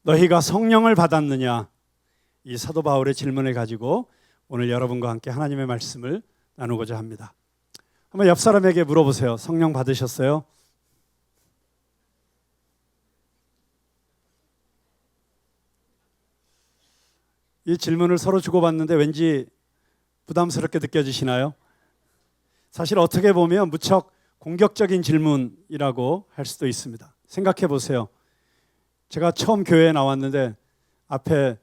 너희가 성령을 받았느냐? 이 사도 바울의 질문을 가지고 오늘 여러분과 함께 하나님의 말씀을 나누고자 합니다. 한번 옆 사람에게 물어보세요. 성령 받으셨어요? 이 질문을 서로 주고받는데 왠지 부담스럽게 느껴지시나요? 사실 어떻게 보면 무척 공격적인 질문이라고 할 수도 있습니다. 생각해 보세요. 제가 처음 교회에 나왔는데 앞에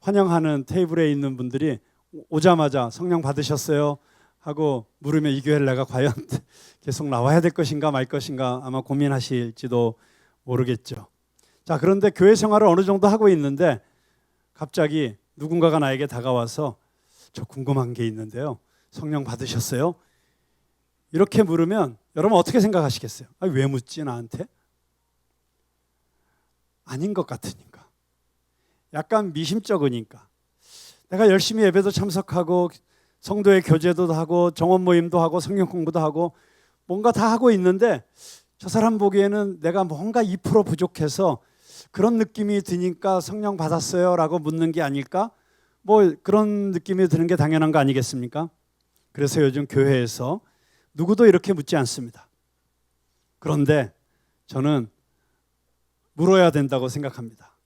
환영하는 테이블에 있는 분들이 오자마자 성령 받으셨어요? 하고 물으면 이 교회를 내가 과연 계속 나와야 될 것인가 말 것인가 아마 고민하실지도 모르겠죠. 자, 그런데 교회 생활을 어느 정도 하고 있는데 갑자기 누군가가 나에게 다가와서 저 궁금한 게 있는데요. 성령 받으셨어요? 이렇게 물으면 여러분 어떻게 생각하시겠어요? 왜 묻지 나한테? 아닌 것 같으니까. 약간 미심쩍으니까. 내가 열심히 예배도 참석하고 성도의 교제도 하고 정원 모임도 하고 성경 공부도 하고 뭔가 다 하고 있는데 저 사람 보기에는 내가 뭔가 2% 부족해서 그런 느낌이 드니까 성령 받았어요? 라고 묻는 게 아닐까? 뭐 그런 느낌이 드는 게 당연한 거 아니겠습니까? 그래서 요즘 교회에서 누구도 이렇게 묻지 않습니다. 그런데 저는 물어야 된다고 생각합니다.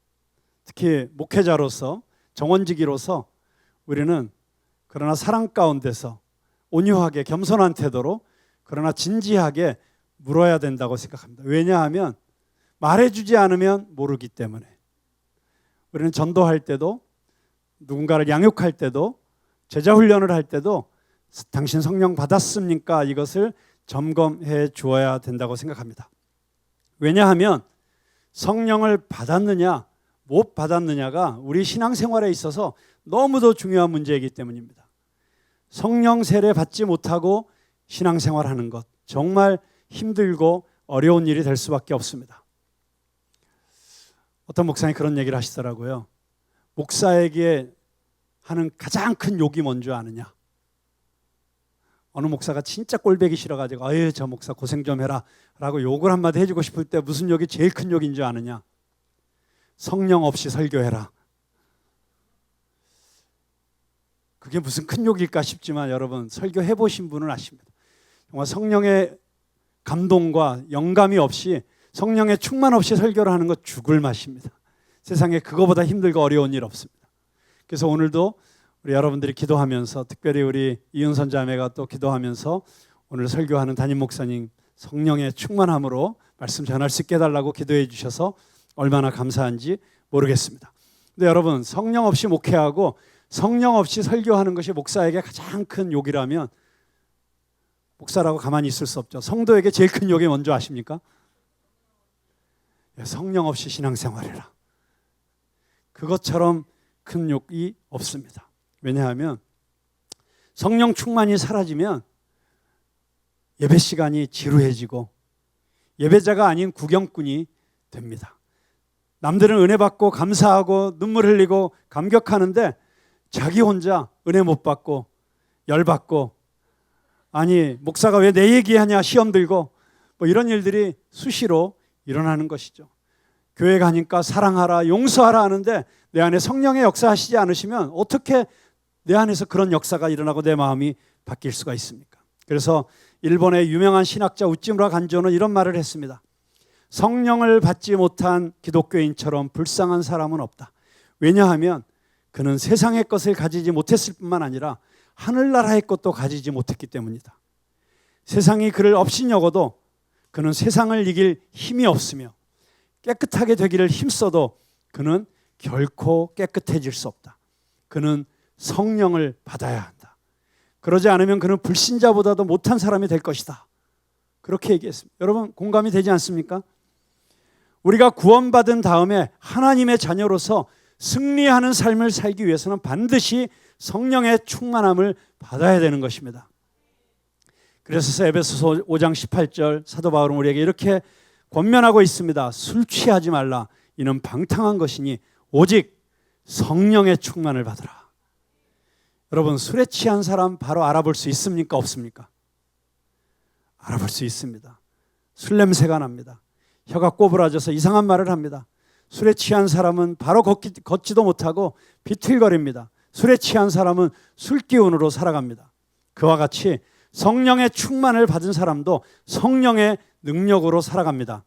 특히 목회자로서 정원직이로서 우리는 그러나 사랑 가운데서 온유하게 겸손한 태도로 그러나 진지하게 물어야 된다고 생각합니다. 왜냐하면 말해주지 않으면 모르기 때문에. 우리는 전도할 때도 누군가를 양육할 때도 제자훈련을 할 때도 당신 성령 받았습니까? 이것을 점검해 주어야 된다고 생각합니다. 왜냐하면 성령을 받았느냐 못 받았느냐가 우리 신앙생활에 있어서 너무도 중요한 문제이기 때문입니다. 성령 세례 받지 못하고 신앙생활하는 것 정말 힘들고 어려운 일이 될 수밖에 없습니다. 어떤 목사님이 그런 얘기를 하시더라고요. 목사에게 하는 가장 큰 욕이 뭔지 아느냐? 어느 목사가 진짜 꼴보기 싫어가지고 아유 저 목사 고생 좀 해라 라고 욕을 한마디 해주고 싶을 때 무슨 욕이 제일 큰 욕인 줄 아느냐? 성령 없이 설교해라. 그게 무슨 큰 욕일까 싶지만 여러분 설교해 보신 분은 아십니다. 정말 성령의 감동과 영감이 없이 성령의 충만 없이 설교를 하는 것 죽을 맛입니다. 세상에 그거보다 힘들고 어려운 일 없습니다. 그래서 오늘도 우리 여러분들이 기도하면서 특별히 우리 이은선 자매가 또 기도하면서 오늘 설교하는 담임 목사님 성령의 충만함으로 말씀 전할 수 있게 해달라고 기도해 주셔서 얼마나 감사한지 모르겠습니다. 근데 여러분 성령 없이 목회하고 성령 없이 설교하는 것이 목사에게 가장 큰 욕이라면 목사라고 가만히 있을 수 없죠. 성도에게 제일 큰 욕이 뭔지 아십니까? 성령 없이 신앙생활해라. 그것처럼 큰 욕이 없습니다. 왜냐하면 성령 충만이 사라지면 예배 시간이 지루해지고 예배자가 아닌 구경꾼이 됩니다. 남들은 은혜 받고 감사하고 눈물 흘리고 감격하는데 자기 혼자 은혜 못 받고 열받고 아니 목사가 왜 내 얘기하냐 시험 들고 뭐 이런 일들이 수시로 일어나는 것이죠. 교회 가니까 사랑하라 용서하라 하는데 내 안에 성령의 역사하시지 않으시면 어떻게 내 안에서 그런 역사가 일어나고 내 마음이 바뀔 수가 있습니까? 그래서 일본의 유명한 신학자 우찌무라 간조는 이런 말을 했습니다. 성령을 받지 못한 기독교인처럼 불쌍한 사람은 없다. 왜냐하면 그는 세상의 것을 가지지 못했을 뿐만 아니라 하늘나라의 것도 가지지 못했기 때문이다. 세상이 그를 업신여고도 그는 세상을 이길 힘이 없으며 깨끗하게 되기를 힘써도 그는 결코 깨끗해질 수 없다. 그는 성령을 받아야 한다. 그러지 않으면 그는 불신자보다도 못한 사람이 될 것이다. 그렇게 얘기했습니다. 여러분 공감이 되지 않습니까? 우리가 구원받은 다음에 하나님의 자녀로서 승리하는 삶을 살기 위해서는 반드시 성령의 충만함을 받아야 되는 것입니다. 그래서 에베소서 5장 18절 사도 바울은 우리에게 이렇게 권면하고 있습니다. 술 취하지 말라. 이는 방탕한 것이니 오직 성령의 충만을 받으라. 여러분 술에 취한 사람 바로 알아볼 수 있습니까? 없습니까? 알아볼 수 있습니다. 술 냄새가 납니다. 혀가 꼬부라져서 이상한 말을 합니다. 술에 취한 사람은 바로 걷지도 못하고 비틀거립니다. 술에 취한 사람은 술기운으로 살아갑니다. 그와 같이 성령의 충만을 받은 사람도 성령의 능력으로 살아갑니다.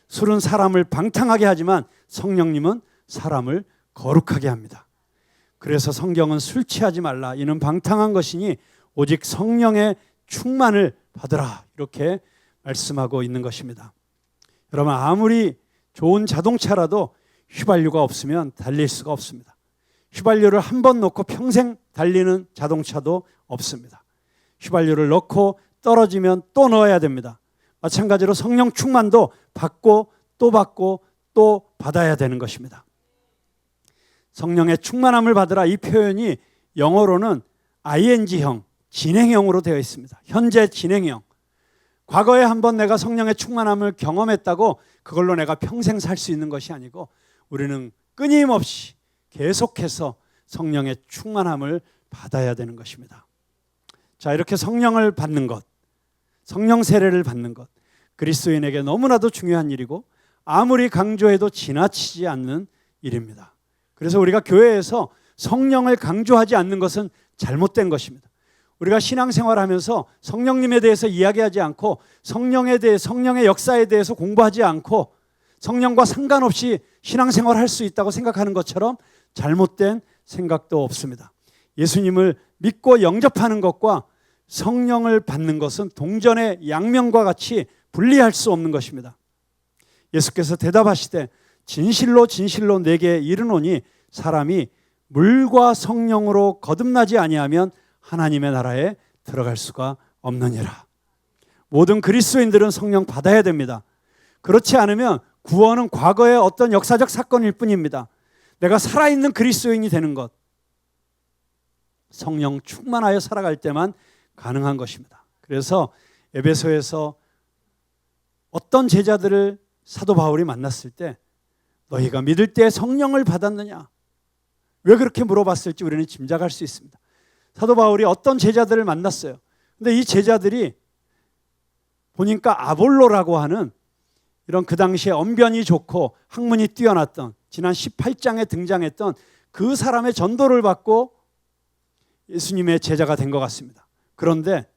술은 사람을 방탕하게 하지만 성령님은 사람을 거룩하게 합니다. 그래서 성경은 술 취하지 말라. 이는 방탕한 것이니 오직 성령의 충만을 받으라. 이렇게 말씀하고 있는 것입니다. 여러분, 아무리 좋은 자동차라도 휘발유가 없으면 달릴 수가 없습니다. 휘발유를 한 번 넣고 평생 달리는 자동차도 없습니다. 휘발유를 넣고 떨어지면 또 넣어야 됩니다. 마찬가지로 성령 충만도 받고 또 받아야 되는 것입니다. 성령의 충만함을 받으라, 이 표현이 영어로는 ing형, 진행형으로 되어 있습니다. 현재 진행형. 과거에 한번 내가 성령의 충만함을 경험했다고 그걸로 내가 평생 살 수 있는 것이 아니고 우리는 끊임없이 계속해서 성령의 충만함을 받아야 되는 것입니다. 자, 이렇게 성령을 받는 것, 성령 세례를 받는 것, 그리스도인에게 너무나도 중요한 일이고 아무리 강조해도 지나치지 않는 일입니다. 그래서 우리가 교회에서 성령을 강조하지 않는 것은 잘못된 것입니다. 우리가 신앙생활하면서 성령님에 대해서 이야기하지 않고 성령의 역사에 대해서 공부하지 않고 성령과 상관없이 신앙생활할 수 있다고 생각하는 것처럼 잘못된 생각도 없습니다. 예수님을 믿고 영접하는 것과 성령을 받는 것은 동전의 양면과 같이 분리할 수 없는 것입니다. 예수께서 대답하시되 진실로 진실로 내게 이르노니 사람이 물과 성령으로 거듭나지 아니하면 하나님의 나라에 들어갈 수가 없느니라. 모든 그리스도인들은 성령 받아야 됩니다. 그렇지 않으면 구원은 과거의 어떤 역사적 사건일 뿐입니다. 내가 살아있는 그리스도인이 되는 것, 성령 충만하여 살아갈 때만 가능한 것입니다. 그래서 에베소에서 어떤 제자들을 사도 바울이 만났을 때 너희가 믿을 때 성령을 받았느냐? 왜 그렇게 물어봤을지 우리는 짐작할 수 있습니다. 사도 바울이 어떤 제자들을 만났어요. 근데 이 제자들이 보니까 아볼로라고 하는 이런 그 당시에 언변이 좋고 학문이 뛰어났던 지난 18장에 등장했던 그 사람의 전도를 받고 예수님의 제자가 된 것 같습니다. 그런데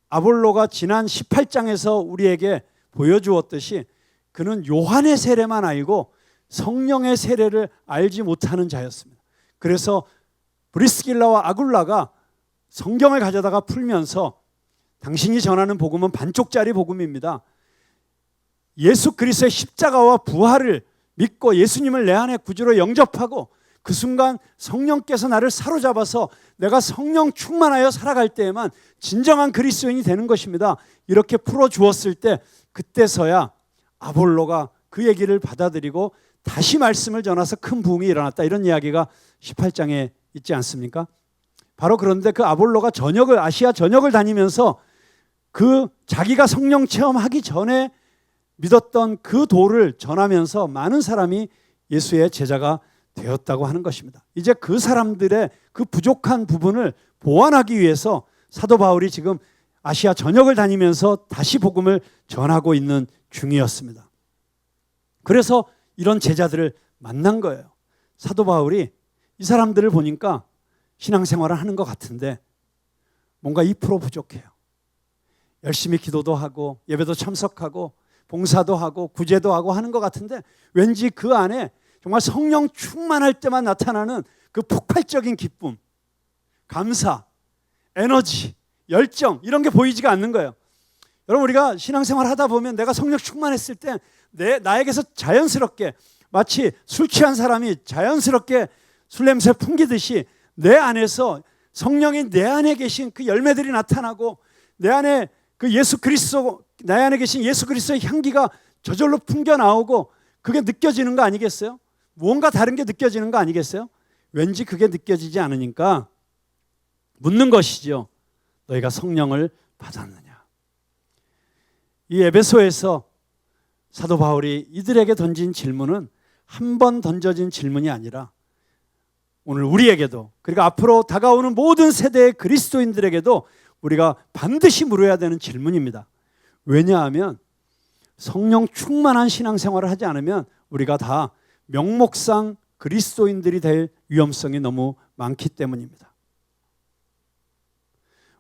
아볼로가 지난 18장에서 우리에게 보여주었듯이 그는 요한의 세례만 알고 성령의 세례를 알지 못하는 자였습니다. 그래서 브리스길라와 아굴라가 성경을 가져다가 풀면서 당신이 전하는 복음은 반쪽짜리 복음입니다. 예수 그리스도의 십자가와 부활을 믿고 예수님을 내 안에 구주로 영접하고 그 순간 성령께서 나를 사로잡아서 내가 성령 충만하여 살아갈 때에만 진정한 그리스도인이 되는 것입니다. 이렇게 풀어주었을 때 그때서야 아볼로가 그 얘기를 받아들이고 다시 말씀을 전해서 큰 부흥이 일어났다. 이런 이야기가 18장에 있지 않습니까? 바로 그런데 그 아볼로가 아시아 전역을 다니면서 그 자기가 성령 체험하기 전에 믿었던 그 도를 전하면서 많은 사람이 예수의 제자가 되었다고 하는 것입니다. 이제 그 사람들의 그 부족한 부분을 보완하기 위해서 사도 바울이 지금 아시아 전역을 다니면서 다시 복음을 전하고 있는 중이었습니다. 그래서 이런 제자들을 만난 거예요. 사도 바울이 이 사람들을 보니까 신앙생활을 하는 것 같은데 뭔가 2% 부족해요. 열심히 기도도 하고 예배도 참석하고 봉사도 하고 구제도 하고 하는 것 같은데 왠지 그 안에 정말 성령 충만할 때만 나타나는 그 폭발적인 기쁨, 감사, 에너지, 열정 이런 게 보이지가 않는 거예요. 여러분, 우리가 신앙생활 하다 보면 내가 성령 충만했을 때 나에게서 자연스럽게 마치 술 취한 사람이 자연스럽게 술 냄새 풍기듯이 내 안에서 성령이 내 안에 계신 그 열매들이 나타나고 내 안에 그 내 안에 계신 예수 그리스도의 향기가 저절로 풍겨 나오고 그게 느껴지는 거 아니겠어요? 무언가 다른 게 느껴지는 거 아니겠어요? 왠지 그게 느껴지지 않으니까 묻는 것이죠. 너희가 성령을 받았느냐? 이 에베소에서 사도 바울이 이들에게 던진 질문은 한 번 던져진 질문이 아니라 오늘 우리에게도 그리고 앞으로 다가오는 모든 세대의 그리스도인들에게도 우리가 반드시 물어야 되는 질문입니다. 왜냐하면 성령 충만한 신앙생활을 하지 않으면 우리가 다 명목상 그리스도인들이 될 위험성이 너무 많기 때문입니다.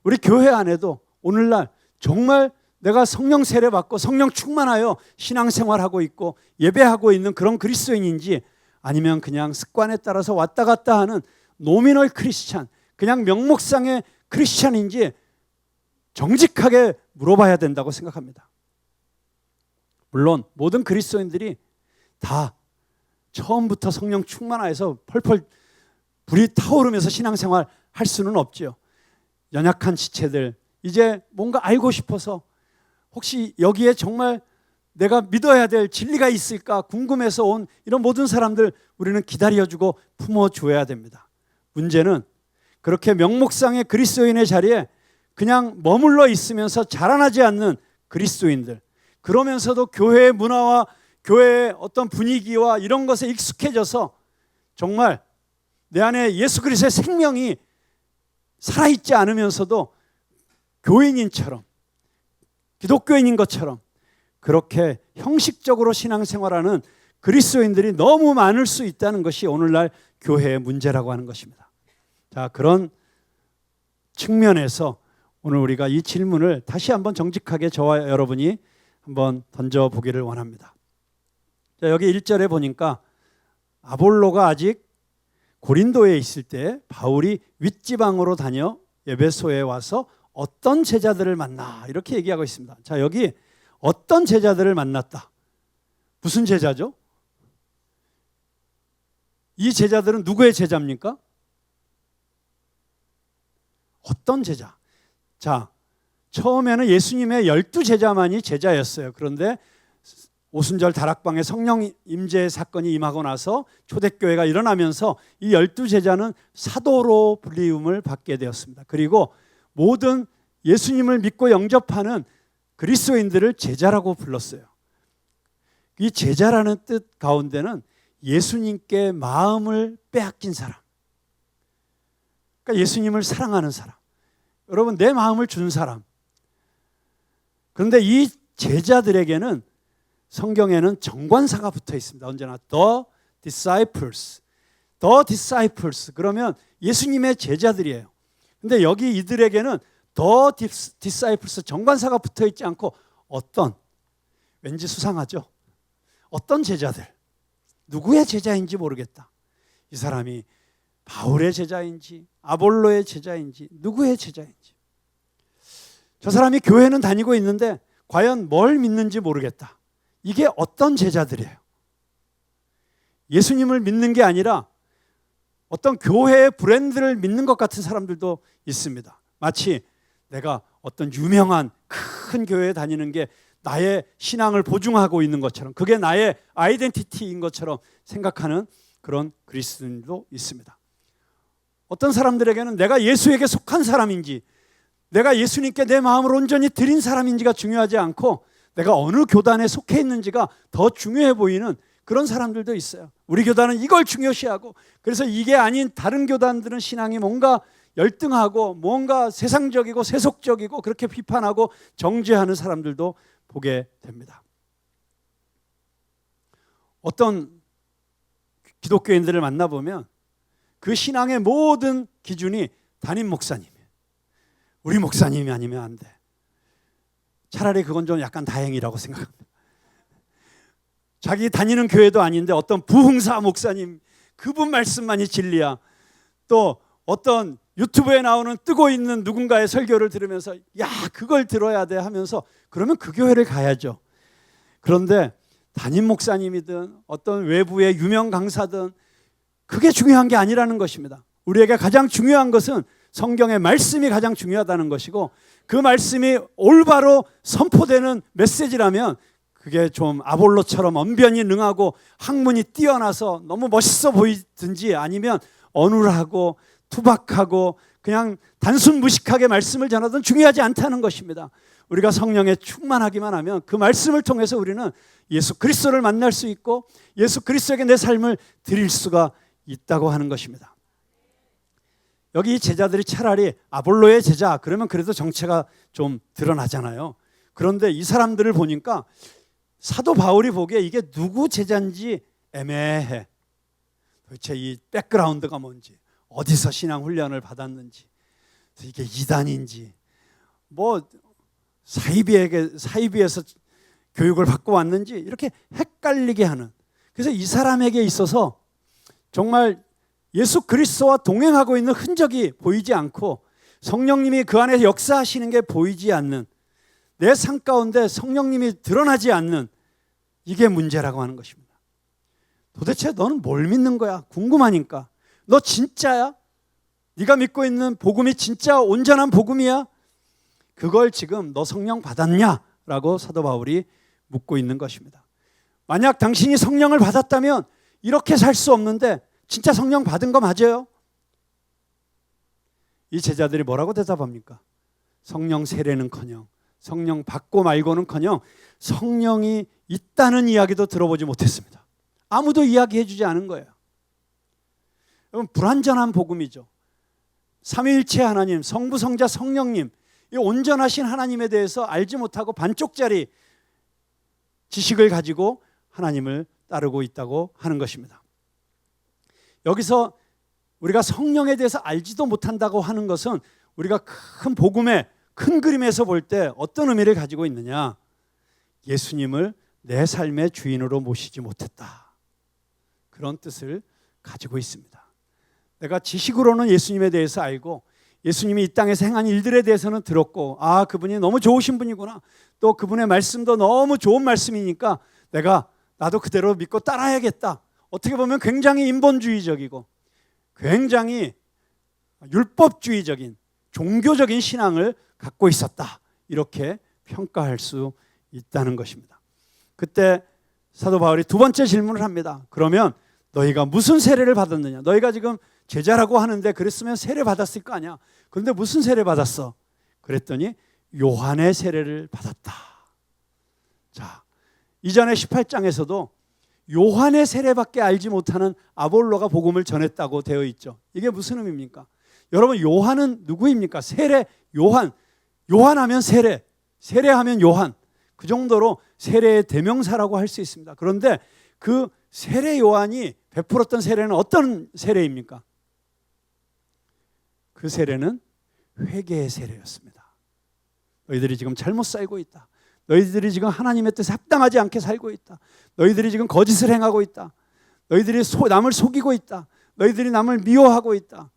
우리 교회 안에도 오늘날 정말 내가 성령 세례 받고 성령 충만하여 신앙생활하고 있고 예배하고 있는 그런 그리스도인인지, 아니면 그냥 습관에 따라서 왔다 갔다 하는 노미널 크리스찬, 그냥 명목상의 크리스찬인지 정직하게 물어봐야 된다고 생각합니다. 물론 모든 그리스도인들이 다 처음부터 성령 충만하여서 펄펄 불이 타오르면서 신앙생활 할 수는 없죠. 연약한 지체들, 이제 뭔가 알고 싶어서 혹시 여기에 정말 내가 믿어야 될 진리가 있을까 궁금해서 온 이런 모든 사람들 우리는 기다려주고 품어줘야 됩니다. 문제는 그렇게 명목상의 그리스도인의 자리에 그냥 머물러 있으면서 자라나지 않는 그리스도인들, 그러면서도 교회의 문화와 교회의 어떤 분위기와 이런 것에 익숙해져서 정말 내 안에 예수 그리스도의 생명이 살아있지 않으면서도 교인인처럼, 기독교인인 것처럼 그렇게 형식적으로 신앙생활하는 그리스도인들이 너무 많을 수 있다는 것이 오늘날 교회의 문제라고 하는 것입니다. 자, 그런 측면에서 오늘 우리가 이 질문을 다시 한번 정직하게 저와 여러분이 한번 던져보기를 원합니다. 자, 여기 1절에 보니까 아볼로가 아직 고린도에 있을 때 바울이 윗지방으로 다녀 에베소에 와서 어떤 제자들을 만나, 이렇게 얘기하고 있습니다. 자, 여기 어떤 제자들을 만났다. 무슨 제자죠? 이 제자들은 누구의 제자입니까? 어떤 제자? 자, 처음에는 예수님의 12제자만이 제자였어요. 그런데 오순절 다락방에 성령 임재 사건이 임하고 나서 초대교회가 일어나면서 이 12제자는 사도로 불리움을 받게 되었습니다. 그리고 모든 예수님을 믿고 영접하는 그리스도인들을 제자라고 불렀어요. 이 제자라는 뜻 가운데는 예수님께 마음을 빼앗긴 사람, 그러니까 예수님을 사랑하는 사람, 여러분 내 마음을 준 사람. 그런데 이 제자들에게는 성경에는 정관사가 붙어 있습니다. 언제나 The disciples, The disciples, 그러면 예수님의 제자들이에요. 근데 여기 이들에게는 The disciples 정관사가 붙어 있지 않고 어떤, 왠지 수상하죠? 어떤 제자들, 누구의 제자인지 모르겠다. 이 사람이 바울의 제자인지 아볼로의 제자인지 누구의 제자인지, 저 사람이 교회는 다니고 있는데 과연 뭘 믿는지 모르겠다. 이게 어떤 제자들이에요? 예수님을 믿는 게 아니라 어떤 교회의 브랜드를 믿는 것 같은 사람들도 있습니다. 마치 내가 어떤 유명한 큰 교회에 다니는 게 나의 신앙을 보증하고 있는 것처럼, 그게 나의 아이덴티티인 것처럼 생각하는 그런 그리스도인도 있습니다. 어떤 사람들에게는 내가 예수에게 속한 사람인지, 내가 예수님께 내 마음을 온전히 드린 사람인지가 중요하지 않고 내가 어느 교단에 속해 있는지가 더 중요해 보이는 그런 사람들도 있어요. 우리 교단은 이걸 중요시하고, 그래서 이게 아닌 다른 교단들은 신앙이 뭔가 열등하고 뭔가 세상적이고 세속적이고 그렇게 비판하고 정죄하는 사람들도 보게 됩니다. 어떤 기독교인들을 만나보면 그 신앙의 모든 기준이 담임 목사님, 우리 목사님이 아니면 안 돼. 차라리 그건 좀 약간 다행이라고 생각합니다. 자기 다니는 교회도 아닌데 어떤 부흥사 목사님, 그분 말씀만이 진리야. 또 어떤 유튜브에 나오는 뜨고 있는 누군가의 설교를 들으면서 야, 그걸 들어야 돼 하면서 그러면 그 교회를 가야죠. 그런데 담임 목사님이든 어떤 외부의 유명 강사든 그게 중요한 게 아니라는 것입니다. 우리에게 가장 중요한 것은 성경의 말씀이 가장 중요하다는 것이고, 그 말씀이 올바로 선포되는 메시지라면 그게 좀 아볼로처럼 언변이 능하고 학문이 뛰어나서 너무 멋있어 보이든지, 아니면 어눌하고 투박하고 그냥 단순 무식하게 말씀을 전하든 중요하지 않다는 것입니다. 우리가 성령에 충만하기만 하면 그 말씀을 통해서 우리는 예수 그리스도를 만날 수 있고 예수 그리스도에게 내 삶을 드릴 수가 있다고 하는 것입니다. 여기 이 제자들이 차라리 아볼로의 제자 그러면 그래도 정체가 좀 드러나잖아요. 그런데 이 사람들을 보니까 사도 바울이 보기에 이게 누구 제자인지 애매해. 도대체 이 백그라운드가 뭔지, 어디서 신앙 훈련을 받았는지, 이게 이단인지, 뭐 사이비에서 교육을 받고 왔는지 이렇게 헷갈리게 하는. 그래서 이 사람에게 있어서 정말 예수 그리스도와 동행하고 있는 흔적이 보이지 않고 성령님이 그 안에 역사하시는 게 보이지 않는, 내 삶 가운데 성령님이 드러나지 않는, 이게 문제라고 하는 것입니다. 도대체 너는 뭘 믿는 거야? 궁금하니까. 너 진짜야? 네가 믿고 있는 복음이 진짜 온전한 복음이야? 그걸 지금 너 성령 받았냐? 라고 사도 바울이 묻고 있는 것입니다. 만약 당신이 성령을 받았다면 이렇게 살 수 없는데 진짜 성령 받은 거 맞아요? 이 제자들이 뭐라고 대답합니까? 성령 세례는커녕, 성령 받고 말고는커녕 성령이 있다는 이야기도 들어보지 못했습니다. 아무도 이야기해 주지 않은 거예요. 여러분, 불완전한 복음이죠. 삼위일체 하나님, 성부, 성자, 성령님, 이 온전하신 하나님에 대해서 알지 못하고 반쪽짜리 지식을 가지고 하나님을 따르고 있다고 하는 것입니다. 여기서 우리가 성령에 대해서 알지도 못한다고 하는 것은 우리가 큰 복음의 큰 그림에서 볼 때 어떤 의미를 가지고 있느냐? 예수님을 내 삶의 주인으로 모시지 못했다, 그런 뜻을 가지고 있습니다. 내가 지식으로는 예수님에 대해서 알고 예수님이 이 땅에서 행한 일들에 대해서는 들었고, 아, 그분이 너무 좋으신 분이구나, 또 그분의 말씀도 너무 좋은 말씀이니까 나도 그대로 믿고 따라야겠다. 어떻게 보면 굉장히 인본주의적이고 굉장히 율법주의적인 종교적인 신앙을 갖고 있었다, 이렇게 평가할 수 있다는 것입니다. 그때 사도 바울이 두 번째 질문을 합니다. 그러면 너희가 무슨 세례를 받았느냐? 너희가 지금 제자라고 하는데 그랬으면 세례 받았을 거 아니야. 그런데 무슨 세례 받았어? 그랬더니 요한의 세례를 받았다. 자, 이전에 18장에서도 요한의 세례밖에 알지 못하는 아볼로가 복음을 전했다고 되어 있죠. 이게 무슨 의미입니까? 여러분, 요한은 누구입니까? 세례, 요한. 요한하면 세례, 세례하면 요한. 그 정도로 세례의 대명사라고 할 수 있습니다. 그런데 그 세례 요한이 베풀었던 세례는 어떤 세례입니까? 그 세례는 회개의 세례였습니다. 너희들이 지금 잘못 살고 있다. 너희들이 지금 하나님의 뜻에 합당하지 않게 살고 있다. 너희들이 지금 거짓을 행하고 있다. 너희들이 남을 속이고 있다. 너희들이 남을 미워하고 있다.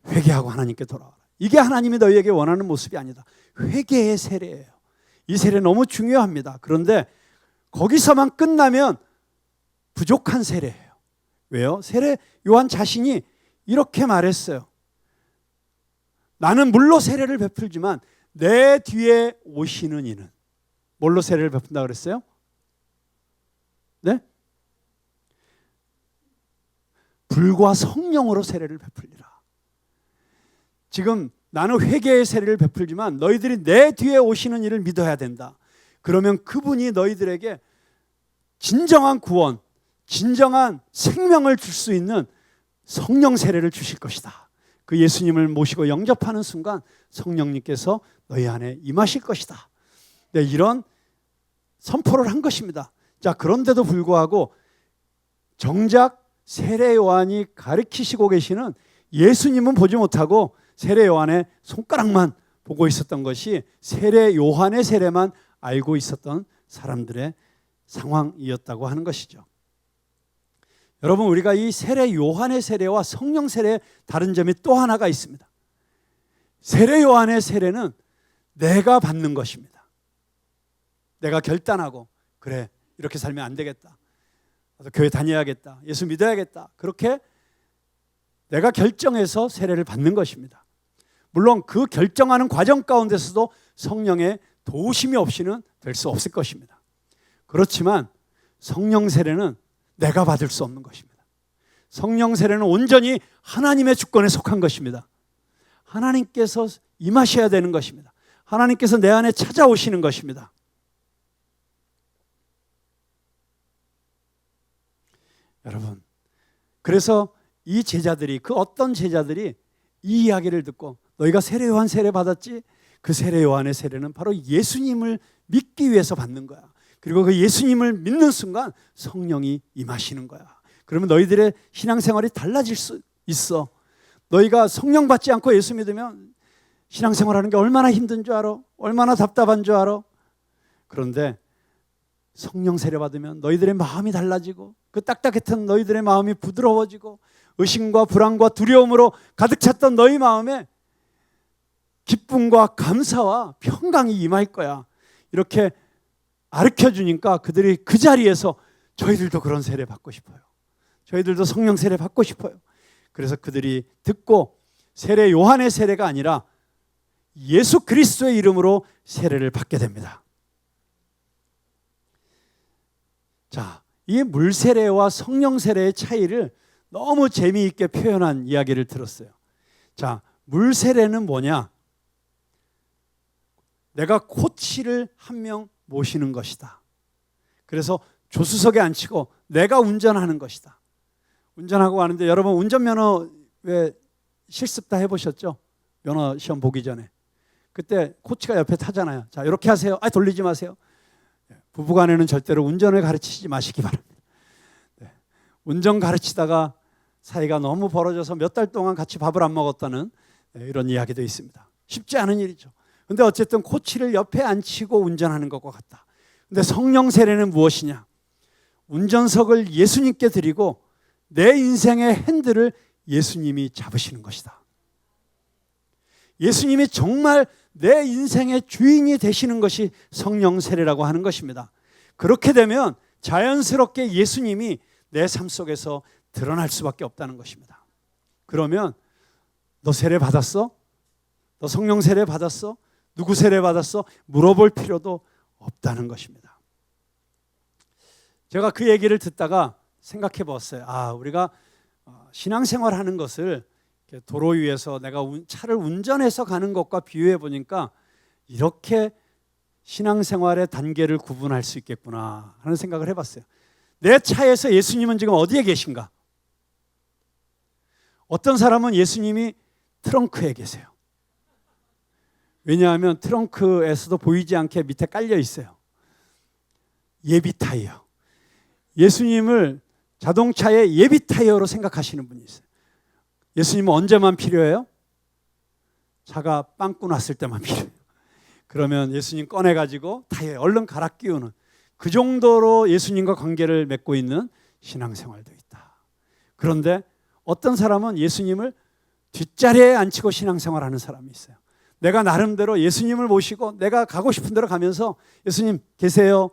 회개하고 하나님께 돌아와라. 이게 하나님이 너희에게 원하는 모습이 아니다. 회개의 세례예요. 이 세례 너무 중요합니다. 그런데 거기서만 끝나면 부족한 세례예요. 왜요? 세례 요한 자신이 이렇게 말했어요. 나는 물로 세례를 베풀지만 내 뒤에 오시는 이는, 뭘로 세례를 베푼다 그랬어요? 네? 불과 성령으로 세례를 베풀리라. 지금 나는 회개의 세례를 베풀지만 너희들이 내 뒤에 오시는 이를 믿어야 된다. 그러면 그분이 너희들에게 진정한 구원, 진정한 생명을 줄 수 있는 성령 세례를 주실 것이다. 그 예수님을 모시고 영접하는 순간 성령님께서 너희 안에 임하실 것이다. 네, 이런 선포를 한 것입니다. 자, 그런데도 불구하고 정작 세례 요한이 가르치시고 계시는 예수님은 보지 못하고 세례 요한의 손가락만 보고 있었던 것이 세례 요한의 세례만 알고 있었던 사람들의 상황이었다고 하는 것이죠. 여러분, 우리가 이 세례 요한의 세례와 성령 세례의 다른 점이 또 하나가 있습니다. 세례 요한의 세례는 내가 받는 것입니다. 내가 결단하고, 그래, 이렇게 살면 안 되겠다, 나도 교회 다녀야겠다, 예수 믿어야겠다, 그렇게 내가 결정해서 세례를 받는 것입니다. 물론 그 결정하는 과정 가운데서도 성령의 도우심이 없이는 될 수 없을 것입니다. 그렇지만 성령 세례는 내가 받을 수 없는 것입니다. 성령 세례는 온전히 하나님의 주권에 속한 것입니다. 하나님께서 임하셔야 되는 것입니다. 하나님께서 내 안에 찾아오시는 것입니다. 여러분, 그래서 이 제자들이, 그 어떤 제자들이 이 이야기를 듣고, 너희가 세례 요한 세례 받았지? 그 세례 요한의 세례는 바로 예수님을 믿기 위해서 받는 거야. 그리고 그 예수님을 믿는 순간 성령이 임하시는 거야. 그러면 너희들의 신앙생활이 달라질 수 있어. 너희가 성령 받지 않고 예수 믿으면 신앙생활하는 게 얼마나 힘든 줄 알아? 얼마나 답답한 줄 알아? 그런데 성령 세례 받으면 너희들의 마음이 달라지고 그 딱딱했던 너희들의 마음이 부드러워지고 의심과 불안과 두려움으로 가득 찼던 너희 마음에 기쁨과 감사와 평강이 임할 거야. 이렇게 가르쳐주니까 그들이 그 자리에서 저희들도 그런 세례 받고 싶어요. 저희들도 성령 세례 받고 싶어요. 그래서 그들이 듣고 세례 요한의 세례가 아니라 예수 그리스도의 이름으로 세례를 받게 됩니다. 자, 이 물 세례와 성령 세례의 차이를 너무 재미있게 표현한 이야기를 들었어요. 자, 물 세례는 뭐냐? 내가 코치를 한 명 모시는 것이다. 그래서 조수석에 앉히고 내가 운전하는 것이다. 운전하고 가는데 여러분 운전면허 왜 실습 다 해보셨죠? 면허 시험 보기 전에. 그때 코치가 옆에 타잖아요. 자, 이렇게 하세요. 돌리지 마세요. 부부간에는 절대로 운전을 가르치지 마시기 바랍니다. 네. 운전 가르치다가 사이가 너무 벌어져서 몇 달 동안 같이 밥을 안 먹었다는 이런 이야기도 있습니다. 쉽지 않은 일이죠. 근데 어쨌든 코치를 옆에 앉히고 운전하는 것과 같다. 근데 성령 세례는 무엇이냐? 운전석을 예수님께 드리고 내 인생의 핸들을 예수님이 잡으시는 것이다. 예수님이 정말 내 인생의 주인이 되시는 것이 성령 세례라고 하는 것입니다. 그렇게 되면 자연스럽게 예수님이 내 삶 속에서 드러날 수밖에 없다는 것입니다. 그러면 너 세례 받았어? 너 성령 세례 받았어? 누구 세례 받았어? 물어볼 필요도 없다는 것입니다. 제가 그 얘기를 듣다가 생각해 봤어요. 우리가 신앙생활 하는 것을 도로 위에서 내가 차를 운전해서 가는 것과 비유해 보니까 이렇게 신앙생활의 단계를 구분할 수 있겠구나 하는 생각을 해봤어요. 내 차에서 예수님은 지금 어디에 계신가? 어떤 사람은 예수님이 트렁크에 계세요. 왜냐하면 트렁크에서도 보이지 않게 밑에 깔려 있어요. 예비 타이어. 예수님을 자동차의 예비 타이어로 생각하시는 분이 있어요. 예수님은 언제만 필요해요? 차가 빵꾸 났을 때만 필요해요. 그러면 예수님 꺼내가지고 타이어에 얼른 갈아 끼우는 그 정도로 예수님과 관계를 맺고 있는 신앙생활도 있다. 그런데 어떤 사람은 예수님을 뒷자리에 앉히고 신앙생활하는 사람이 있어요. 내가 나름대로 예수님을 모시고 내가 가고 싶은 데로 가면서 예수님 계세요.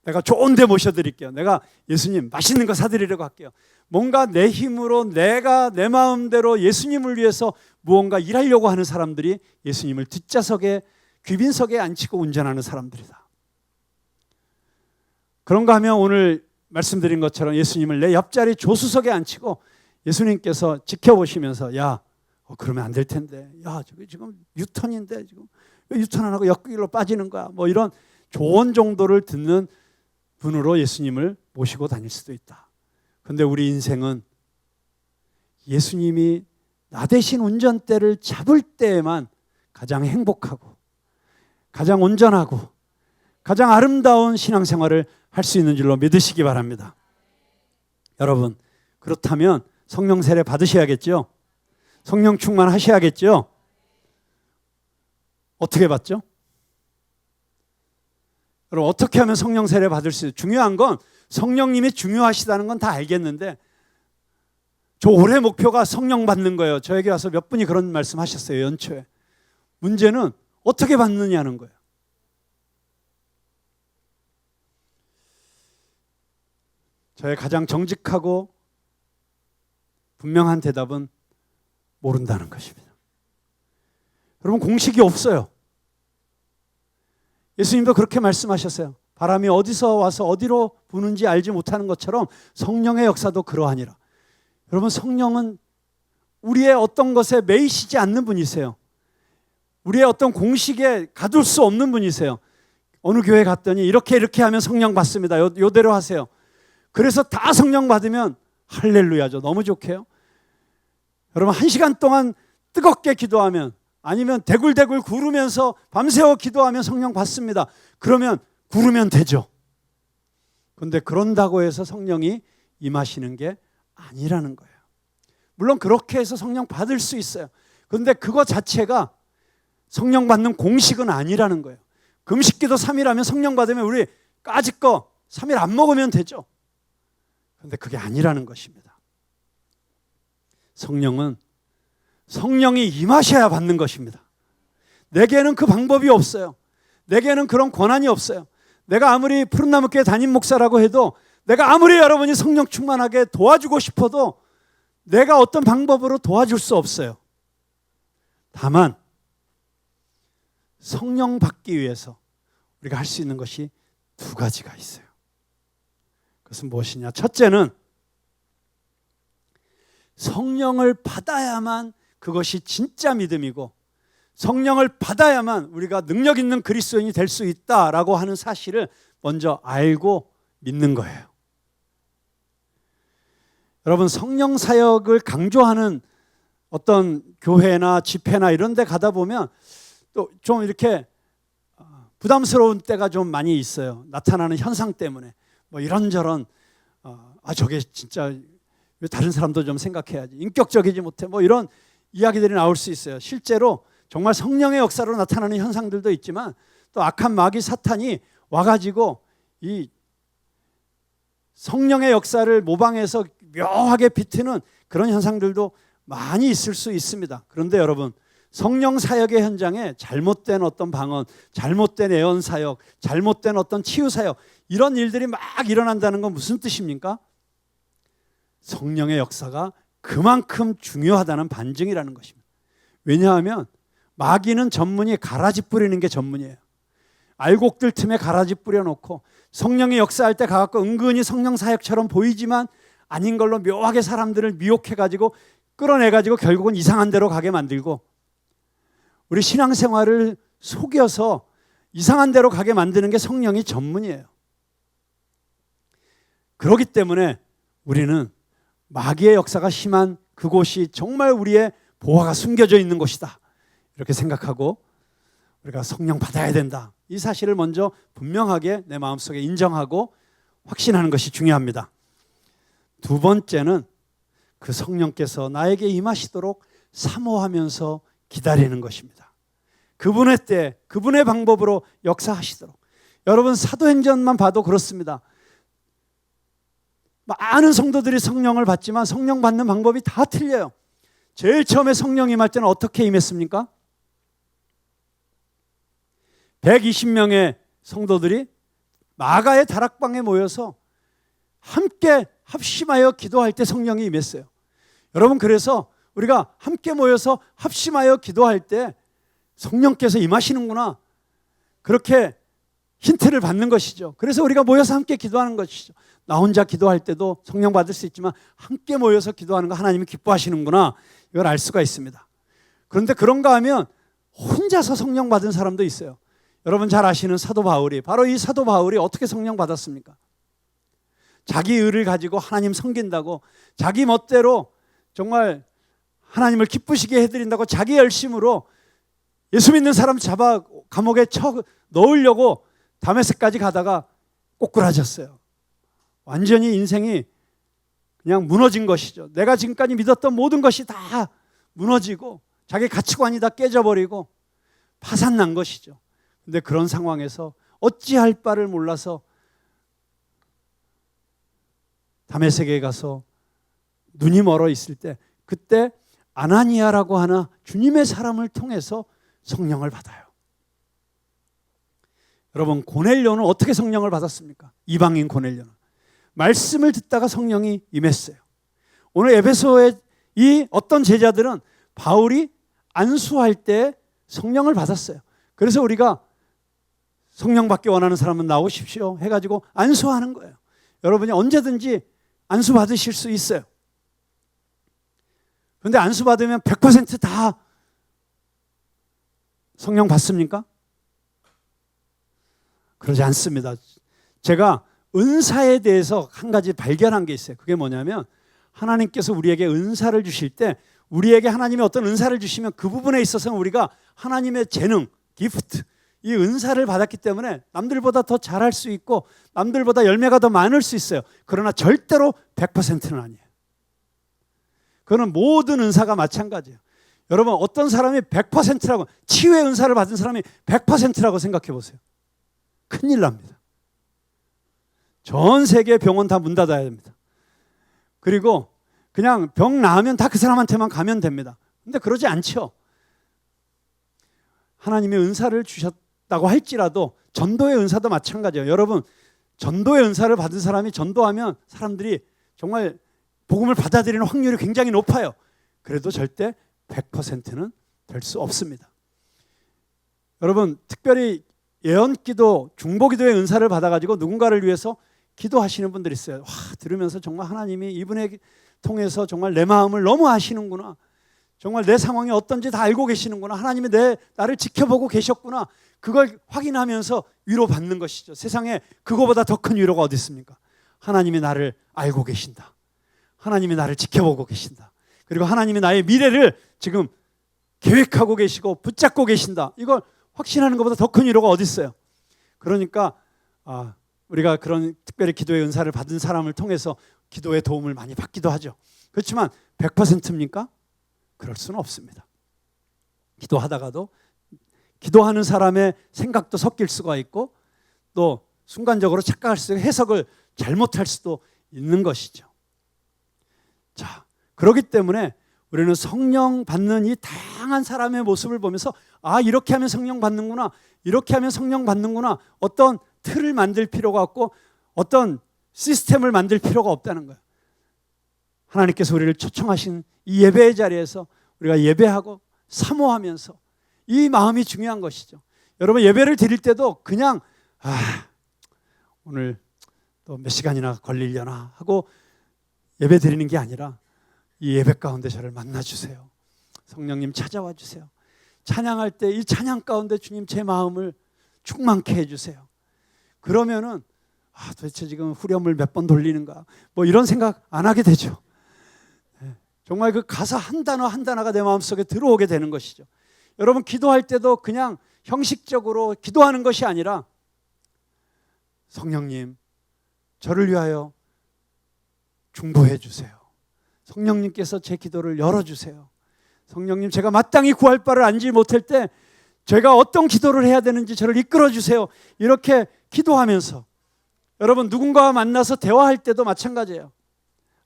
내가 좋은 데 모셔드릴게요. 내가 예수님 맛있는 거 사드리려고 할게요. 뭔가 내 힘으로 내가 내 마음대로 예수님을 위해서 무언가 일하려고 하는 사람들이 예수님을 뒷좌석에 귀빈석에 앉히고 운전하는 사람들이다. 그런가 하면 오늘 말씀드린 것처럼 예수님을 내 옆자리 조수석에 앉히고 예수님께서 지켜보시면서 그러면 안 될 텐데. 저기 지금 유턴인데 지금 왜 유턴 안 하고 옆길로 빠지는 거야? 뭐 이런 조언 정도를 듣는 분으로 예수님을 모시고 다닐 수도 있다. 그런데 우리 인생은 예수님이 나 대신 운전대를 잡을 때에만 가장 행복하고 가장 온전하고 가장 아름다운 신앙생활을 할 수 있는 줄로 믿으시기 바랍니다. 여러분, 그렇다면 성령 세례 받으셔야겠죠? 성령 충만하셔야겠죠? 어떻게 받죠? 여러분, 어떻게 하면 성령 세례 받을 수 있어요? 중요한 건 성령님이 중요하시다는 건 다 알겠는데 저 올해 목표가 성령 받는 거예요. 저에게 와서 몇 분이 그런 말씀 하셨어요. 연초에. 문제는 어떻게 받느냐는 거예요. 저의 가장 정직하고 분명한 대답은 모른다는 것입니다. 여러분, 공식이 없어요. 예수님도 그렇게 말씀하셨어요. 바람이 어디서 와서 어디로 부는지 알지 못하는 것처럼 성령의 역사도 그러하니라. 여러분, 성령은 우리의 어떤 것에 매이시지 않는 분이세요. 우리의 어떤 공식에 가둘 수 없는 분이세요. 어느 교회 갔더니 이렇게 하면 성령 받습니다. 요대로 하세요. 그래서 다 성령 받으면 할렐루야죠. 너무 좋게요. 여러분, 1시간 동안 뜨겁게 기도하면 아니면 대굴대굴 구르면서 밤새워 기도하면 성령 받습니다. 그러면 구르면 되죠. 그런데 그런다고 해서 성령이 임하시는 게 아니라는 거예요. 물론 그렇게 해서 성령 받을 수 있어요. 그런데 그거 자체가 성령 받는 공식은 아니라는 거예요. 금식기도 3일 하면 성령 받으면 우리 까짓 거 3일 안 먹으면 되죠. 그런데 그게 아니라는 것입니다. 성령은 성령이 임하셔야 받는 것입니다. 내게는 그 방법이 없어요. 내게는 그런 권한이 없어요. 내가 아무리 푸른나무교회 담임 목사라고 해도, 내가 아무리 여러분이 성령 충만하게 도와주고 싶어도 내가 어떤 방법으로 도와줄 수 없어요. 다만 성령 받기 위해서 우리가 할 수 있는 것이 두 가지가 있어요. 그것은 무엇이냐? 첫째는 성령을 받아야만 그것이 진짜 믿음이고, 성령을 받아야만 우리가 능력 있는 그리스도인이 될 수 있다라고 하는 사실을 먼저 알고 믿는 거예요. 여러분, 성령 사역을 강조하는 어떤 교회나 집회나 이런 데 가다 보면 또 좀 이렇게 부담스러운 때가 좀 많이 있어요. 나타나는 현상 때문에. 뭐 이런저런 저게 진짜 왜 다른 사람도 좀 생각해야지, 인격적이지 못해, 뭐 이런 이야기들이 나올 수 있어요. 실제로 정말 성령의 역사로 나타나는 현상들도 있지만, 또 악한 마귀 사탄이 와가지고 이 성령의 역사를 모방해서 묘하게 비트는 그런 현상들도 많이 있을 수 있습니다. 그런데 여러분, 성령 사역의 현장에 잘못된 어떤 방언, 잘못된 예언 사역, 잘못된 어떤 치유 사역, 이런 일들이 막 일어난다는 건 무슨 뜻입니까? 성령의 역사가 그만큼 중요하다는 반증이라는 것입니다. 왜냐하면 마귀는 전문이 가라지 뿌리는 게 전문이에요. 알곡들 틈에 가라지 뿌려놓고 성령의 역사할 때 가갖고 은근히 성령 사역처럼 보이지만 아닌 걸로 묘하게 사람들을 미혹해가지고 끌어내가지고 결국은 이상한 데로 가게 만들고, 우리 신앙생활을 속여서 이상한 데로 가게 만드는 게 성령이 전문이에요. 그렇기 때문에 우리는 마귀의 역사가 심한 그곳이 정말 우리의 보화가 숨겨져 있는 곳이다, 이렇게 생각하고 우리가 성령 받아야 된다, 이 사실을 먼저 분명하게 내 마음속에 인정하고 확신하는 것이 중요합니다. 두 번째는 그 성령께서 나에게 임하시도록 사모하면서 기다리는 것입니다. 그분의 때, 그분의 방법으로 역사하시도록. 여러분, 사도행전만 봐도 그렇습니다. 많은 성도들이 성령을 받지만 성령 받는 방법이 다 틀려요. 제일 처음에 성령 임할 때는 어떻게 임했습니까? 120명의 성도들이 마가의 다락방에 모여서 함께 합심하여 기도할 때 성령이 임했어요. 여러분, 그래서 우리가 함께 모여서 합심하여 기도할 때 성령께서 임하시는구나, 그렇게 힌트를 받는 것이죠. 그래서 우리가 모여서 함께 기도하는 것이죠. 나 혼자 기도할 때도 성령 받을 수 있지만 함께 모여서 기도하는 거 하나님이 기뻐하시는구나, 이걸 알 수가 있습니다. 그런데 그런가 하면 혼자서 성령 받은 사람도 있어요. 여러분 잘 아시는 사도 바울이, 바로 이 사도 바울이 어떻게 성령 받았습니까? 자기 의를 가지고 하나님 섬긴다고, 자기 멋대로 정말 하나님을 기쁘시게 해드린다고 자기 열심으로 예수 믿는 사람 잡아 감옥에 쳐 넣으려고 다메섹까지 가다가 꼬꾸라졌어요. 완전히 인생이 그냥 무너진 것이죠. 내가 지금까지 믿었던 모든 것이 다 무너지고 자기 가치관이 다 깨져버리고 파산난 것이죠. 그런데 그런 상황에서 어찌할 바를 몰라서 다메섹에 가서 눈이 멀어 있을 때, 그때 아나니아라고 하나 주님의 사람을 통해서 성령을 받아요. 여러분, 고넬료는 어떻게 성령을 받았습니까? 이방인 고넬료는 말씀을 듣다가 성령이 임했어요. 오늘 에베소의 이 어떤 제자들은 바울이 안수할 때 성령을 받았어요. 그래서 우리가 성령 받기 원하는 사람은 나오십시오 해가지고 안수하는 거예요. 여러분이 언제든지 안수 받으실 수 있어요. 그런데 안수 받으면 100% 다 성령 받습니까? 그러지 않습니다. 제가 은사에 대해서 한 가지 발견한 게 있어요. 그게 뭐냐면, 하나님께서 우리에게 은사를 주실 때, 우리에게 하나님의 어떤 은사를 주시면 그 부분에 있어서는 우리가 하나님의 재능, 기프트, 이 은사를 받았기 때문에 남들보다 더 잘할 수 있고 남들보다 열매가 더 많을 수 있어요. 그러나 절대로 100%는 아니에요. 그거는 모든 은사가 마찬가지예요. 여러분, 어떤 사람이 100%라고, 치유의 은사를 받은 사람이 100%라고 생각해 보세요. 큰일 납니다. 전 세계 병원 다 문 닫아야 됩니다. 그리고 그냥 병 나으면 다 그 사람한테만 가면 됩니다. 근데 그러지 않죠. 하나님의 은사를 주셨다고 할지라도 전도의 은사도 마찬가지예요. 여러분, 전도의 은사를 받은 사람이 전도하면 사람들이 정말 복음을 받아들이는 확률이 굉장히 높아요. 그래도 절대 100%는 될 수 없습니다. 여러분, 특별히 예언기도, 중보기도의 은사를 받아가지고 누군가를 위해서 기도하시는 분들이 있어요. 와, 들으면서 정말 하나님이 이분에 통해서 정말 내 마음을 너무 아시는구나. 정말 내 상황이 어떤지 다 알고 계시는구나. 하나님이 나를 지켜보고 계셨구나. 그걸 확인하면서 위로받는 것이죠. 세상에 그거보다 더 큰 위로가 어디 있습니까? 하나님이 나를 알고 계신다. 하나님이 나를 지켜보고 계신다. 그리고 하나님이 나의 미래를 지금 계획하고 계시고 붙잡고 계신다. 이걸 확신하는 것보다 더 큰 위로가 어디 있어요? 그러니까 우리가 그런 특별히 기도의 은사를 받은 사람을 통해서 기도의 도움을 많이 받기도 하죠. 그렇지만 100%입니까? 그럴 수는 없습니다. 기도하다가도 기도하는 사람의 생각도 섞일 수가 있고 또 순간적으로 착각할 수 있고 해석을 잘못할 수도 있는 것이죠. 자, 그렇기 때문에 우리는 성령 받는 이 다양한 사람의 모습을 보면서 이렇게 하면 성령 받는구나, 이렇게 하면 성령 받는구나, 어떤 틀을 만들 필요가 없고 어떤 시스템을 만들 필요가 없다는 거예요. 하나님께서 우리를 초청하신 이 예배의 자리에서 우리가 예배하고 사모하면서 이 마음이 중요한 것이죠. 여러분, 예배를 드릴 때도 그냥 오늘 또 몇 시간이나 걸리려나 하고 예배 드리는 게 아니라 이 예배 가운데 저를 만나주세요. 성령님 찾아와 주세요. 찬양할 때 이 찬양 가운데 주님 제 마음을 충만케 해주세요. 그러면은 도대체 지금 후렴을 몇 번 돌리는가 뭐 이런 생각 안 하게 되죠. 정말 그 가사 한 단어 한 단어가 내 마음속에 들어오게 되는 것이죠. 여러분, 기도할 때도 그냥 형식적으로 기도하는 것이 아니라 성령님 저를 위하여 중보해 주세요. 성령님께서 제 기도를 열어주세요. 성령님, 제가 마땅히 구할 바를 알지 못할 때 제가 어떤 기도를 해야 되는지 저를 이끌어 주세요. 이렇게 기도하면서 여러분, 누군가와 만나서 대화할 때도 마찬가지예요.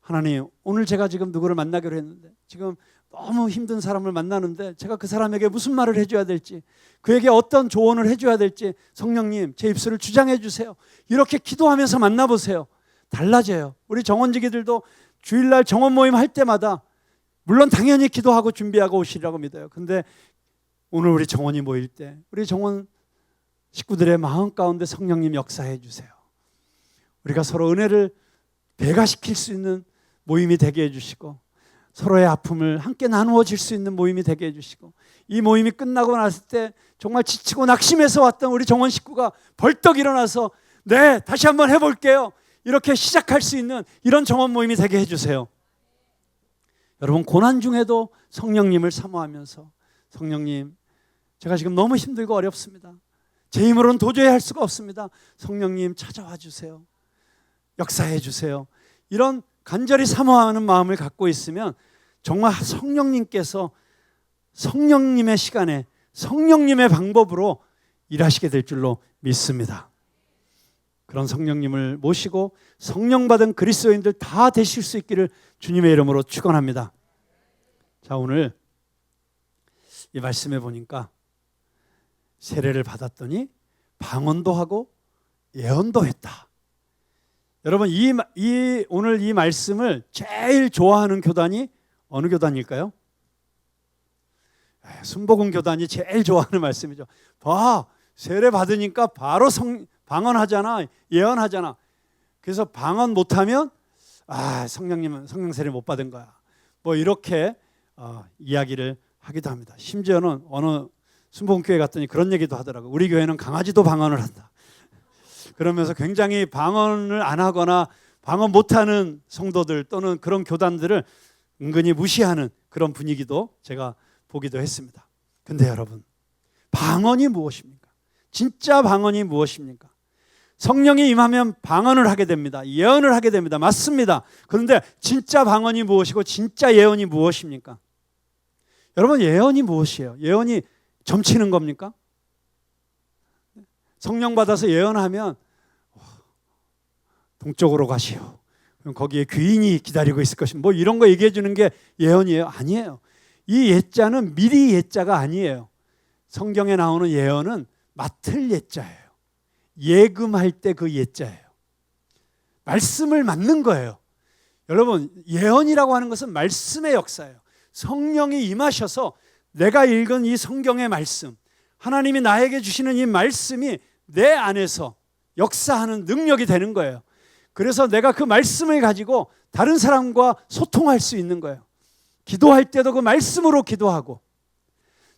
하나님, 오늘 제가 지금 누구를 만나기로 했는데 지금 너무 힘든 사람을 만나는데 제가 그 사람에게 무슨 말을 해줘야 될지, 그에게 어떤 조언을 해줘야 될지 성령님 제 입술을 주장해 주세요. 이렇게 기도하면서 만나보세요. 달라져요. 우리 정원지기들도 주일날 정원 모임 할 때마다 물론 당연히 기도하고 준비하고 오시리라고 믿어요. 근데 오늘 우리 정원이 모일 때 우리 정원 식구들의 마음 가운데 성령님 역사해 주세요. 우리가 서로 은혜를 배가시킬 수 있는 모임이 되게 해주시고 서로의 아픔을 함께 나누어질 수 있는 모임이 되게 해주시고 이 모임이 끝나고 났을 때 정말 지치고 낙심해서 왔던 우리 정원 식구가 벌떡 일어나서 네, 다시 한번 해볼게요. 이렇게 시작할 수 있는 이런 정원 모임이 되게 해주세요. 여러분, 고난 중에도 성령님을 사모하면서 성령님, 제가 지금 너무 힘들고 어렵습니다. 제 힘으로는 도저히 할 수가 없습니다. 성령님 찾아와 주세요. 역사해 주세요. 이런 간절히 사모하는 마음을 갖고 있으면 정말 성령님께서 성령님의 시간에 성령님의 방법으로 일하시게 될 줄로 믿습니다. 그런 성령님을 모시고 성령 받은 그리스도인들 다 되실 수 있기를 주님의 이름으로 축원합니다. 자, 오늘 이 말씀에 보니까 세례를 받았더니 방언도 하고 예언도 했다. 여러분, 오늘 이 말씀을 제일 좋아하는 교단이 어느 교단일까요? 순복음 교단이 제일 좋아하는 말씀이죠. 봐, 세례 받으니까 바로 방언하잖아, 예언하잖아. 그래서 방언 못하면 성령님은 성령 세례 못 받은 거야. 뭐 이렇게 이야기를 하기도 합니다. 심지어는 어느 순복음교회 갔더니 그런 얘기도 하더라고. 우리 교회는 강아지도 방언을 한다. 그러면서 굉장히 방언을 안 하거나 방언 못하는 성도들 또는 그런 교단들을 은근히 무시하는 그런 분위기도 제가 보기도 했습니다. 근데 여러분, 방언이 무엇입니까? 진짜 방언이 무엇입니까? 성령이 임하면 방언을 하게 됩니다. 예언을 하게 됩니다. 맞습니다. 그런데 진짜 방언이 무엇이고 진짜 예언이 무엇입니까? 여러분, 예언이 무엇이에요? 예언이 점치는 겁니까? 성령 받아서 예언하면 동쪽으로 가시오, 그럼 거기에 귀인이 기다리고 있을 것입니다, 뭐 이런 거 얘기해 주는 게 예언이에요? 아니에요. 이 예자는 미리 예자가 아니에요. 성경에 나오는 예언은 맡을 예자예요. 예금할 때 그 예자예요. 말씀을 맡는 거예요. 여러분, 예언이라고 하는 것은 말씀의 역사예요. 성령이 임하셔서 내가 읽은 이 성경의 말씀, 하나님이 나에게 주시는 이 말씀이 내 안에서 역사하는 능력이 되는 거예요. 그래서 내가 그 말씀을 가지고 다른 사람과 소통할 수 있는 거예요. 기도할 때도 그 말씀으로 기도하고,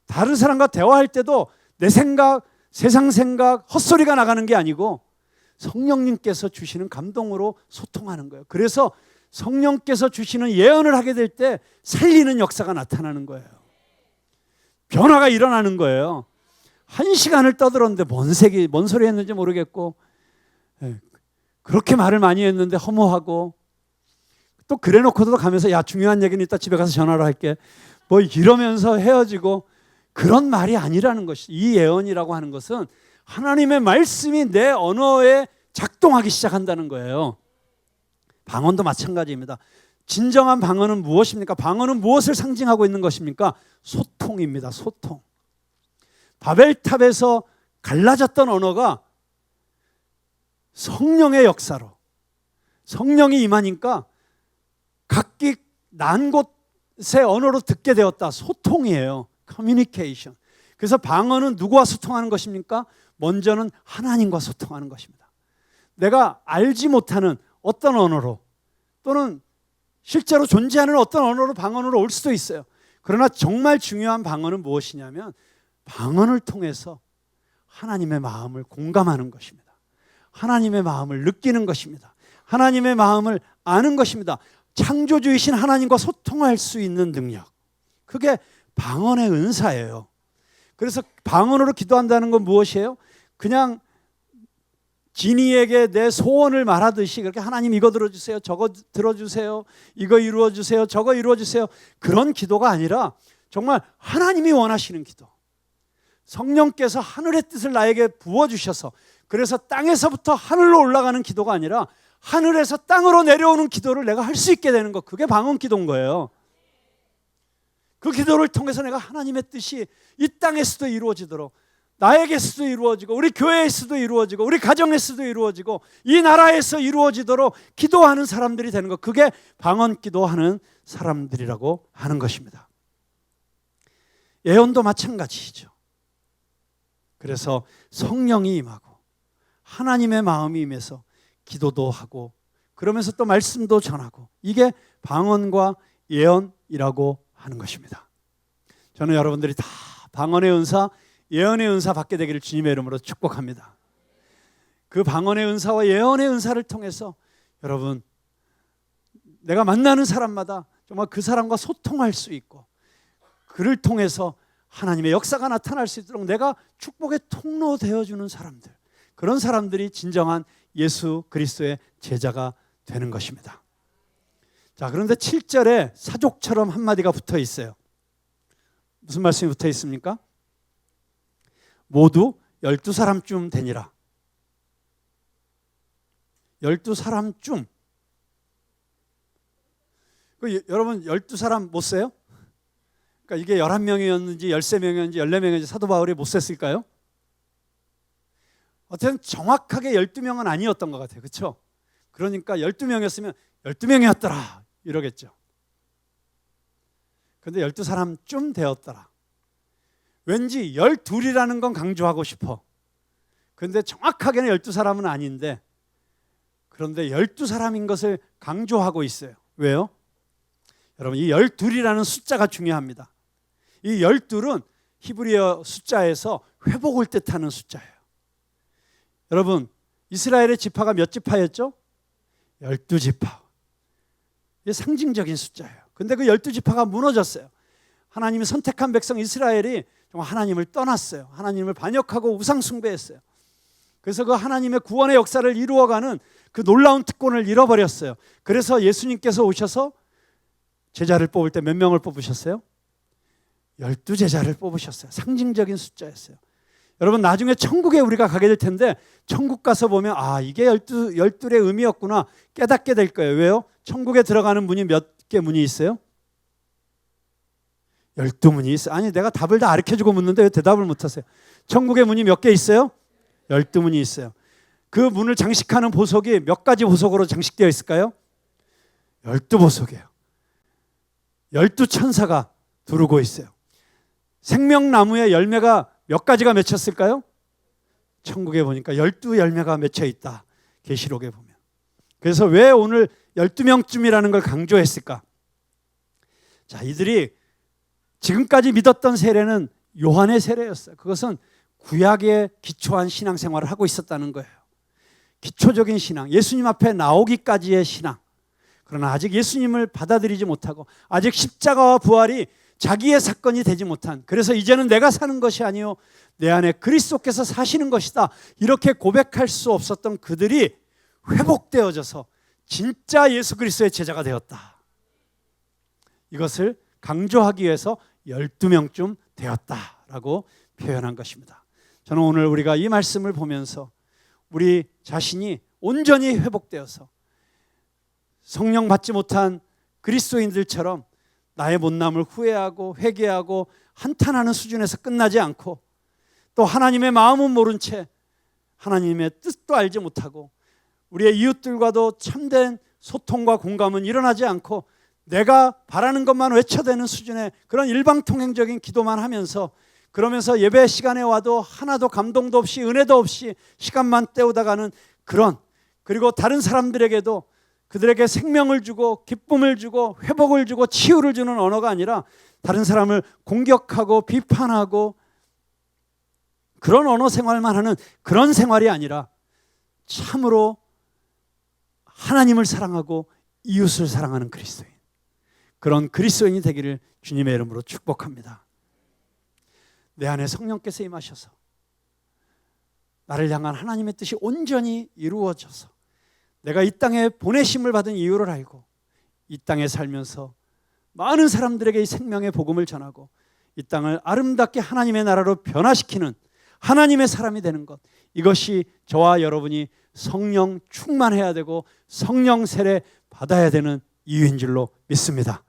다른 사람과 대화할 때도 내 생각, 세상 생각, 헛소리가 나가는 게 아니고 성령님께서 주시는 감동으로 소통하는 거예요. 그래서 성령께서 주시는 예언을 하게 될 때 살리는 역사가 나타나는 거예요. 변화가 일어나는 거예요. 1시간을 떠들었는데 뭔 소리 했는지 모르겠고, 그렇게 말을 많이 했는데 허무하고, 또 그래 놓고도 가면서 야, 중요한 얘기는 이따 집에 가서 전화로 할게, 뭐 이러면서 헤어지고, 그런 말이 아니라는 것이, 이 예언이라고 하는 것은 하나님의 말씀이 내 언어에 작동하기 시작한다는 거예요. 방언도 마찬가지입니다. 진정한 방언은 무엇입니까? 방언은 무엇을 상징하고 있는 것입니까? 소통입니다. 소통. 바벨탑에서 갈라졌던 언어가 성령의 역사로, 성령이 임하니까 각기 난 곳의 언어로 듣게 되었다. 소통이에요. 커뮤니케이션. 그래서 방언은 누구와 소통하는 것입니까? 먼저는 하나님과 소통하는 것입니다. 내가 알지 못하는 어떤 언어로, 또는 실제로 존재하는 어떤 언어로 방언으로 올 수도 있어요. 그러나 정말 중요한 방언은 무엇이냐면 방언을 통해서 하나님의 마음을 공감하는 것입니다. 하나님의 마음을 느끼는 것입니다. 하나님의 마음을 아는 것입니다. 창조주이신 하나님과 소통할 수 있는 능력, 그게 방언의 은사예요. 그래서 방언으로 기도한다는 건 무엇이에요? 그냥 지니에게 내 소원을 말하듯이 그렇게 하나님 이거 들어주세요, 저거 들어주세요, 이거 이루어주세요, 저거 이루어주세요, 그런 기도가 아니라 정말 하나님이 원하시는 기도, 성령께서 하늘의 뜻을 나에게 부어주셔서, 그래서 땅에서부터 하늘로 올라가는 기도가 아니라 하늘에서 땅으로 내려오는 기도를 내가 할 수 있게 되는 것, 그게 방언 기도인 거예요. 그 기도를 통해서 내가 하나님의 뜻이 이 땅에서도 이루어지도록, 나에게서도 이루어지고, 우리 교회에서도 이루어지고, 우리 가정에서도 이루어지고, 이 나라에서 이루어지도록 기도하는 사람들이 되는 것, 그게 방언 기도하는 사람들이라고 하는 것입니다. 예언도 마찬가지죠. 그래서 성령이 임하고 하나님의 마음이 임해서 기도도 하고, 그러면서 또 말씀도 전하고, 이게 방언과 예언이라고 하는 것입니다. 저는 여러분들이 다 방언의 은사, 예언의 은사 받게 되기를 주님의 이름으로 축복합니다. 그 방언의 은사와 예언의 은사를 통해서 여러분, 내가 만나는 사람마다 정말 그 사람과 소통할 수 있고, 그를 통해서 하나님의 역사가 나타날 수 있도록 내가 축복의 통로 되어주는 사람들, 그런 사람들이 진정한 예수 그리스도의 제자가 되는 것입니다. 자, 그런데 7절에 사족처럼 한마디가 붙어 있어요. 무슨 말씀이 붙어 있습니까? 모두 12사람쯤 되니라. 12사람쯤. 여러분 12사람 못 세요? 그러니까 이게 11명이었는지 13명이었는지 14명이었는지 사도 바울이 못 셌을까요? 어쨌든 정확하게 12명은 아니었던 것 같아요. 그렇죠? 그러니까 12명이었으면 12명이었더라 이러겠죠. 그런데 12사람쯤 되었더라. 왠지 12이라는 건 강조하고 싶어. 그런데 정확하게는 12사람은 아닌데, 그런데 12사람인 것을 강조하고 있어요. 왜요? 여러분, 이 12이라는 숫자가 중요합니다. 이 12은 히브리어 숫자에서 회복을 뜻하는 숫자예요. 여러분, 이스라엘의 지파가 몇 지파였죠? 12지파. 이게 상징적인 숫자예요. 근데 그 12지파가 무너졌어요. 하나님이 선택한 백성 이스라엘이 정말 하나님을 떠났어요. 하나님을 반역하고 우상 숭배했어요. 그래서 그 하나님의 구원의 역사를 이루어가는 그 놀라운 특권을 잃어버렸어요. 그래서 예수님께서 오셔서 제자를 뽑을 때 몇 명을 뽑으셨어요? 12제자를 뽑으셨어요. 상징적인 숫자였어요. 여러분, 나중에 천국에 우리가 가게 될 텐데 천국 가서 보면 이게 12의 의미였구나 깨닫게 될 거예요. 왜요? 천국에 들어가는 문이 몇 개 문이 있어요? 12문이 있어요. 아니, 내가 답을 다 가르쳐주고 묻는데 왜 대답을 못하세요? 천국의 문이 몇 개 있어요? 12문이 있어요. 그 문을 장식하는 보석이 몇 가지 보석으로 장식되어 있을까요? 12보석이에요. 12천사가 두르고 있어요. 생명나무의 열매가 몇 가지가 맺혔을까요? 천국에 보니까 12열매가 맺혀 있다. 계시록에 보면. 그래서 왜 오늘 12명쯤이라는 걸 강조했을까? 자, 이들이 지금까지 믿었던 세례는 요한의 세례였어요. 그것은 구약에 기초한 신앙생활을 하고 있었다는 거예요. 기초적인 신앙, 예수님 앞에 나오기까지의 신앙. 그러나 아직 예수님을 받아들이지 못하고 아직 십자가와 부활이 자기의 사건이 되지 못한, 그래서 이제는 내가 사는 것이 아니요 내 안에 그리스도께서 사시는 것이다, 이렇게 고백할 수 없었던 그들이 회복되어져서 진짜 예수 그리스도의 제자가 되었다. 이것을 강조하기 위해서 12명쯤 되었다라고 표현한 것입니다. 저는 오늘 우리가 이 말씀을 보면서 우리 자신이 온전히 회복되어서 성령 받지 못한 그리스도인들처럼 나의 못남을 후회하고 회개하고 한탄하는 수준에서 끝나지 않고, 또 하나님의 마음은 모른 채 하나님의 뜻도 알지 못하고 우리의 이웃들과도 참된 소통과 공감은 일어나지 않고 내가 바라는 것만 외쳐대는 수준의 그런 일방통행적인 기도만 하면서, 그러면서 예배 시간에 와도 하나도 감동도 없이 은혜도 없이 시간만 때우다 가는 그런, 그리고 다른 사람들에게도 그들에게 생명을 주고 기쁨을 주고 회복을 주고 치유를 주는 언어가 아니라 다른 사람을 공격하고 비판하고 그런 언어 생활만 하는 그런 생활이 아니라 참으로 하나님을 사랑하고 이웃을 사랑하는 그리스도인, 그런 그리스도인이 되기를 주님의 이름으로 축복합니다. 내 안에 성령께서 임하셔서 나를 향한 하나님의 뜻이 온전히 이루어져서 내가 이 땅에 보내심을 받은 이유를 알고 이 땅에 살면서 많은 사람들에게 이 생명의 복음을 전하고 이 땅을 아름답게 하나님의 나라로 변화시키는 하나님의 사람이 되는 것, 이것이 저와 여러분이 성령 충만해야 되고 성령 세례 받아야 되는 이유인 줄로 믿습니다.